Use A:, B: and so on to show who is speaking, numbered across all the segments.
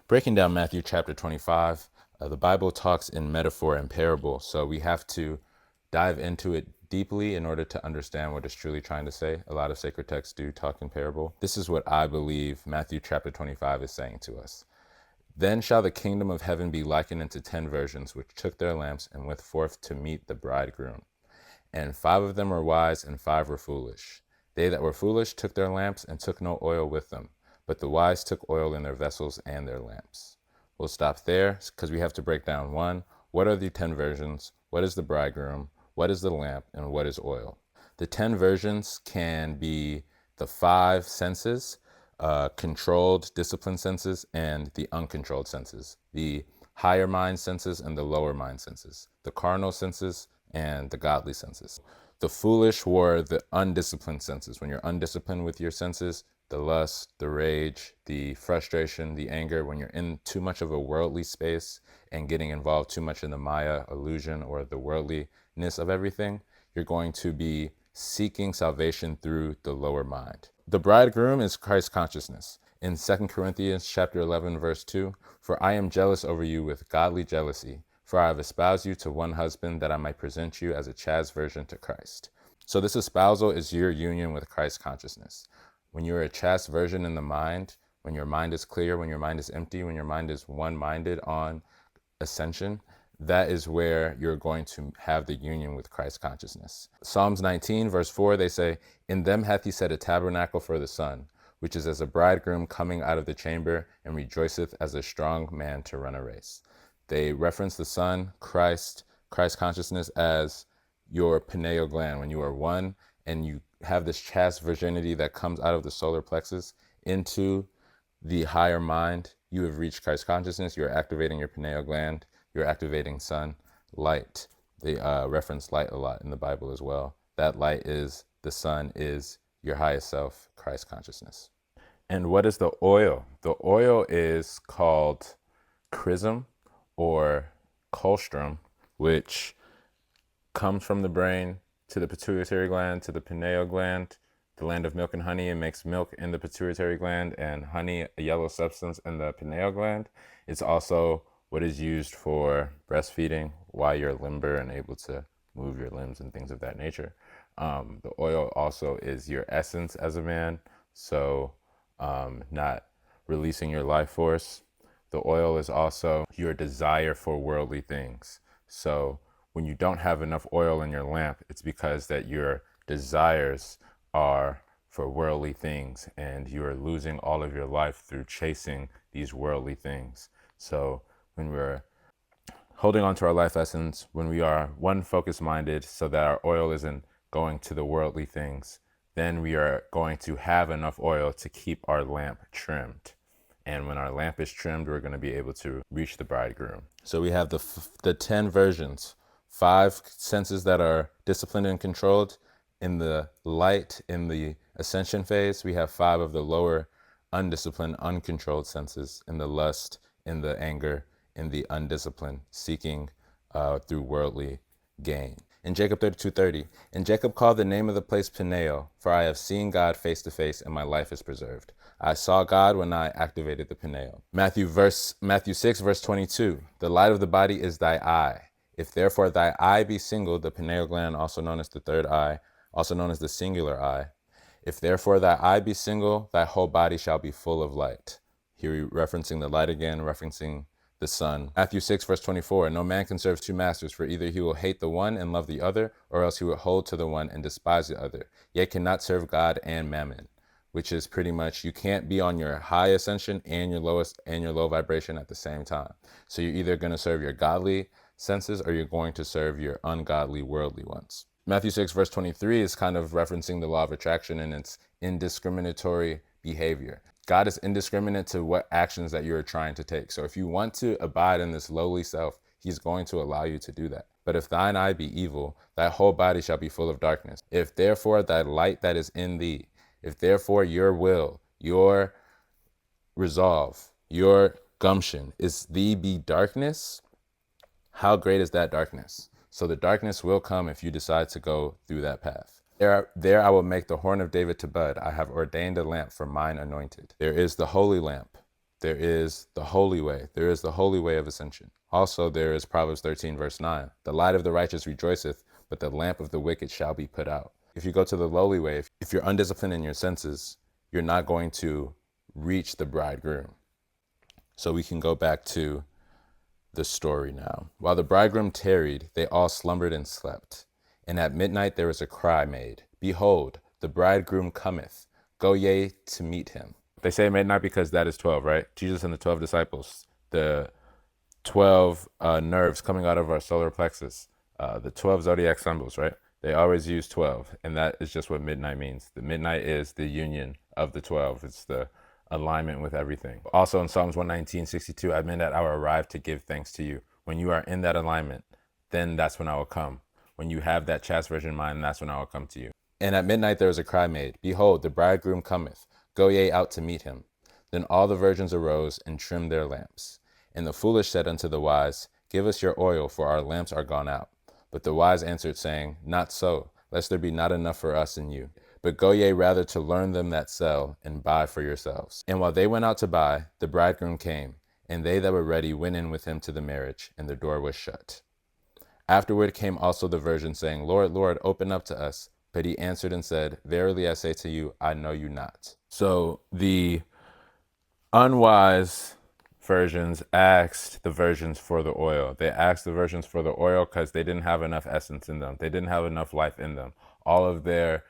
A: Breaking down Matthew chapter 25, the Bible talks in metaphor and parable, so we have to dive into it deeply in order to understand what it's truly trying to say. A lot of sacred texts do talk in parable. This is what I believe Matthew chapter 25 is saying to us. Then shall the kingdom of heaven be likened unto 10 virgins, which took their lamps and went forth to meet the bridegroom. And 5 of them were wise, and 5 were foolish. They that were foolish took their lamps and took no oil with them, but the wise took oil in their vessels and their lamps. We'll stop there because we have to break down 1, what are the 10 virgins? What is the bridegroom? What is the lamp? And what is oil? The 10 virgins can be the 5 senses, controlled, disciplined senses, and the uncontrolled senses, the higher mind senses and the lower mind senses, the carnal senses and the godly senses. The foolish were the undisciplined senses. When you're undisciplined with your senses, the lust, the rage, the frustration, the anger, when you're in too much of a worldly space and getting involved too much in the Maya illusion or the worldliness of everything, you're going to be seeking salvation through the lower mind. The bridegroom is Christ consciousness. In 2 Corinthians chapter 11, verse 2, for I am jealous over you with godly jealousy, for I have espoused you to one husband that I might present you as a chaste virgin to Christ. So this espousal is your union with Christ consciousness. When you're a chaste virgin in the mind, when your mind is clear, when your mind is empty, when your mind is one-minded on ascension, that is where you're going to have the union with Christ consciousness. Psalms 19, verse 4, they say, in them hath he set a tabernacle for the sun, which is as a bridegroom coming out of the chamber, and rejoiceth as a strong man to run a race. They reference the sun, Christ consciousness as your pineal gland. When you are one and you have this chaste virginity that comes out of the solar plexus into the higher mind, you have reached Christ consciousness. You're activating your pineal gland. You're activating sun, light. They reference light a lot in the Bible as well. That light is the sun, is your highest self, Christ consciousness. And what is the oil? The oil is called chrism or colostrum, which comes from the brain to the pituitary gland, to the pineal gland, the land of milk and honey. It makes milk in the pituitary gland and honey, a yellow substance, in the pineal gland. It's also what is used for breastfeeding, why you're limber and able to move your limbs and things of that nature. The oil also is your essence as a man, so not releasing your life force. The oil is also your desire for worldly things. So when you don't have enough oil in your lamp, it's because that your desires are for worldly things and you are losing all of your life through chasing these worldly things. So when we're holding on to our life essence, when we are one focus minded so that our oil isn't going to the worldly things, then we are going to have enough oil to keep our lamp trimmed. And when our lamp is trimmed, we're going to be able to reach the bridegroom. So we have the 10 versions, 5 senses that are disciplined and controlled. In the light, in the ascension phase, we have 5 of the lower undisciplined, uncontrolled senses. In the lust, in the anger, in the undisciplined, seeking through worldly gain. In Jacob 32:30, and Jacob called the name of the place Peniel, for I have seen God face to face, and my life is preserved. I saw God when I activated the Peniel. Matthew 6, verse 22, the light of the body is thy eye. If therefore thy eye be single, the pineal gland, also known as the third eye, also known as the singular eye, if therefore thy eye be single, thy whole body shall be full of light. Here referencing the light again, referencing the sun. Matthew 6, verse 24, no man can serve 2 masters, for either he will hate the one and love the other, or else he will hold to the one and despise the other. Yet cannot serve God and mammon, which is pretty much you can't be on your high ascension and your lowest and your low vibration at the same time. So you're either going to serve your godly senses or you're going to serve your ungodly worldly ones. Matthew 6, verse 23 is kind of referencing the law of attraction and its indiscriminatory behavior. God is indiscriminate to what actions that you're trying to take. So if you want to abide in this lowly self, he's going to allow you to do that. But if thine eye be evil, thy whole body shall be full of darkness. If therefore thy light that is in thee, if therefore your will, your resolve, your gumption is thee be darkness, how great is that darkness? So the darkness will come if you decide to go through that path. There I will make the horn of David to bud. I have ordained a lamp for mine anointed. There is the holy lamp, There is the holy way. There is the holy way of ascension. Also, there is Proverbs 13, verse 9. The light of the righteous rejoiceth, but the lamp of the wicked shall be put out. If you go to the lowly way, if you're undisciplined in your senses, you're not going to reach the bridegroom. So we can go back to the story now. While the bridegroom tarried, they all slumbered and slept. And at midnight there was a cry made, Behold, the bridegroom cometh. Go ye to meet him. They say midnight because that is 12, right? Jesus and the 12 disciples, the 12 nerves coming out of our solar plexus, the 12 zodiac symbols, right? They always use 12, and that is just what midnight means. The midnight is the union of the 12. It's the alignment with everything. Also in Psalms 119:62, at midnight I will arrive to give thanks to you. When you are in that alignment, then that's when I will come. When you have that chast virgin mind, that's when I will come to you. And at midnight there was a cry made, Behold, the bridegroom cometh. Go ye out to meet him. Then all the virgins arose and trimmed their lamps. And the foolish said unto the wise, Give us your oil, for our lamps are gone out. But the wise answered, saying, Not so, lest there be not enough for us and you. But go ye rather to learn them that sell, and buy for yourselves. And while they went out to buy, the bridegroom came, and they that were ready went in with him to the marriage, and the door was shut. Afterward came also the virgins, saying, Lord, Lord, open up to us. But he answered and said, Verily I say to you, I know you not. So the unwise virgins asked the virgins for the oil. They asked the virgins for the oil because they didn't have enough essence in them. They didn't have enough life in them. All of their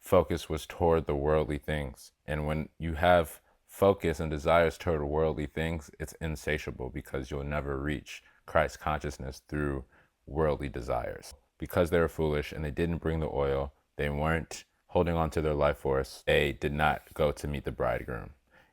A: focus was toward the worldly things. And when you have focus and desires toward worldly things, it's insatiable because you'll never reach Christ consciousness through worldly desires. Because they were foolish and they didn't bring the oil, they weren't holding on to their life force. They did not go to meet the bridegroom,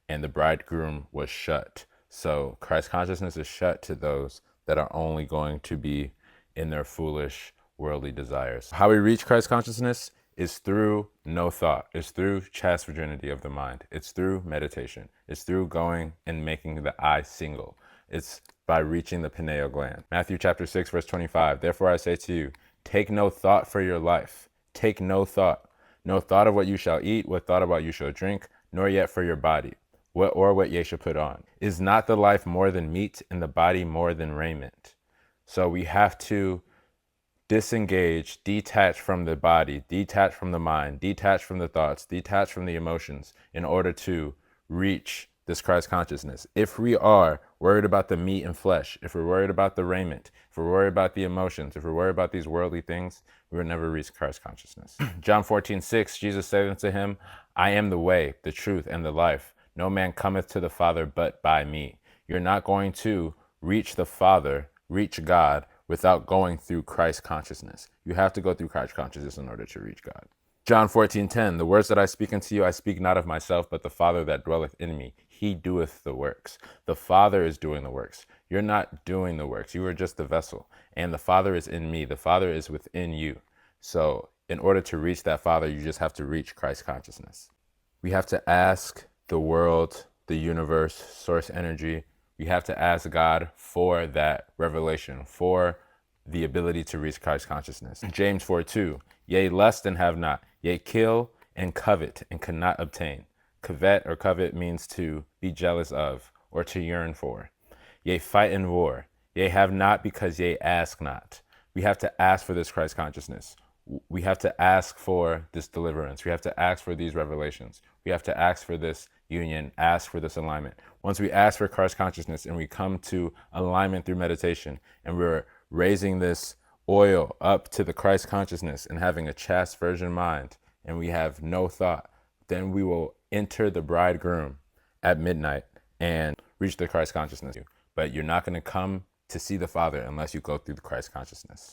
A: and the bridegroom was shut. So Christ consciousness is shut to those that are only going to be in their foolish worldly desires. How we reach Christ consciousness is through no thought. It's through chaste virginity of the mind. It's through meditation. It's through going and making the eye single. It's by reaching the pineal gland. Matthew chapter 6, verse 25. Therefore I say to you, take no thought for your life. Take no thought. No thought of what you shall eat, what thought about you shall drink, nor yet for your body, what ye shall put on. Is not the life more than meat, and the body more than raiment? So we have to disengage, detach from the body, detach from the mind, detach from the thoughts, detach from the emotions in order to reach this Christ consciousness. If we are worried about the meat and flesh, if we're worried about the raiment, if we're worried about the emotions, if we're worried about these worldly things, we will never reach Christ consciousness. John 14:6, Jesus said unto him, I am the way, the truth, and the life. No man cometh to the Father but by me. You're not going to reach the Father, reach God, without going through Christ consciousness. You have to go through Christ consciousness in order to reach God. John 14:10, the words that I speak unto you, I speak not of myself, but the Father that dwelleth in me. He doeth the works. The Father is doing the works. You're not doing the works. You are just the vessel. And the Father is in me. The Father is within you. So in order to reach that Father, you just have to reach Christ consciousness. We have to ask the world, the universe, source energy. We have to ask God for that revelation, for the ability to reach Christ consciousness. James 4:2, yea, lust and have not, yea, kill and covet and cannot obtain. Covet or covet means to be jealous of or to yearn for. Yea, fight in war. Yea, have not because ye ask not. We have to ask for this Christ consciousness. We have to ask for this deliverance. We have to ask for these revelations. We have to ask for this union, ask for this alignment. Once we ask for Christ consciousness and we come to alignment through meditation and we're raising this oil up to the Christ consciousness and having a chaste virgin mind and we have no thought, then we will enter the bridegroom at midnight and reach the Christ consciousness. But you're not going to come to see the Father unless you go through the Christ consciousness.